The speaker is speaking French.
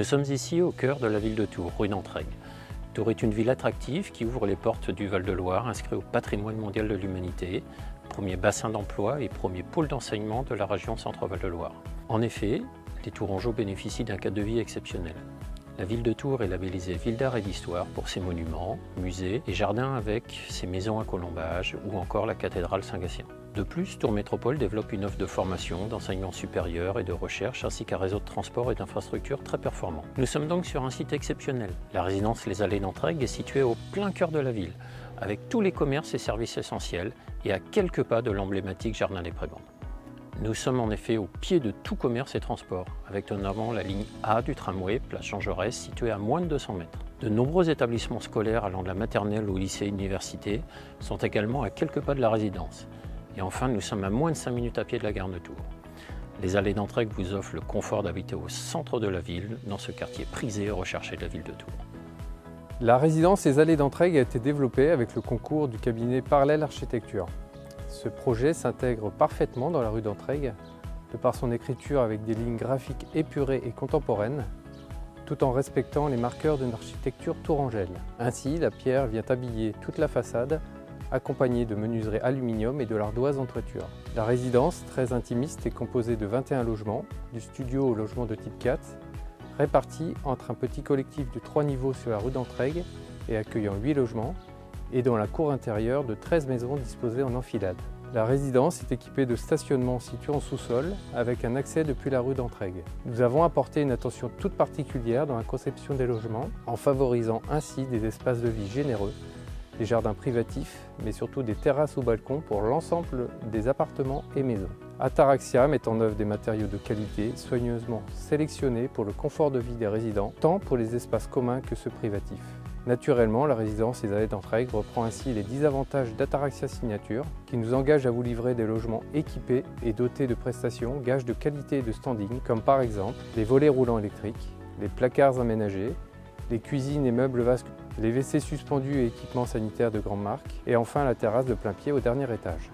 Nous sommes ici au cœur de la ville de Tours, rue d'Entraigues. Tours est une ville attractive qui ouvre les portes du Val-de-Loire, inscrit au patrimoine mondial de l'humanité, premier bassin d'emploi et premier pôle d'enseignement de la région Centre-Val de Loire. En effet, les Tourangeaux bénéficient d'un cadre de vie exceptionnel. La ville de Tours est labellisée Ville d'art et d'histoire pour ses monuments, musées et jardins avec ses maisons à colombages ou encore la cathédrale Saint-Gatien. De plus, Tours Métropole développe une offre de formation, d'enseignement supérieur et de recherche ainsi qu'un réseau de transport et d'infrastructures très performant. Nous sommes donc sur un site exceptionnel. La résidence Les Allées d'Entraigues est située au plein cœur de la ville, avec tous les commerces et services essentiels et à quelques pas de l'emblématique Jardin des Prébendes. Nous sommes en effet au pied de tout commerce et transport, avec notamment la ligne A du tramway, place Jean Jaurès, située à moins de 200 mètres. De nombreux établissements scolaires allant de la maternelle au lycée et université sont également à quelques pas de la résidence. Et enfin, nous sommes à moins de 5 minutes à pied de la gare de Tours. Les Allées d'Entraigues vous offrent le confort d'habiter au centre de la ville, dans ce quartier prisé et recherché de la ville de Tours. La résidence Les Allées d'Entraigues a été développée avec le concours du cabinet Parallèle Architecture. Ce projet s'intègre parfaitement dans la rue d'Entraigues, de par son écriture avec des lignes graphiques épurées et contemporaines, tout en respectant les marqueurs d'une architecture tourangelle. Ainsi, la pierre vient habiller toute la façade, accompagnée de menuiseries aluminium et de l'ardoise en toiture. La résidence, très intimiste, est composée de 21 logements, du studio au logement de type 4, répartis entre un petit collectif de 3 niveaux sur la rue d'Entraigues et accueillant 8 logements, et dans la cour intérieure de 13 maisons disposées en enfilade. La résidence est équipée de stationnements situés en sous-sol avec un accès depuis la rue d'Entraigues. Nous avons apporté une attention toute particulière dans la conception des logements en favorisant ainsi des espaces de vie généreux, des jardins privatifs, mais surtout des terrasses ou balcons pour l'ensemble des appartements et maisons. Ataraxia met en œuvre des matériaux de qualité soigneusement sélectionnés pour le confort de vie des résidents, tant pour les espaces communs que ceux privatifs. Naturellement, la résidence Les Allées d'Entraigues reprend ainsi les 10 avantages d'Ataraxia Signature qui nous engagent à vous livrer des logements équipés et dotés de prestations gages de qualité et de standing comme par exemple les volets roulants électriques, les placards aménagés, les cuisines et meubles vasques, les WC suspendus et équipements sanitaires de grande marque et enfin la terrasse de plein pied au dernier étage.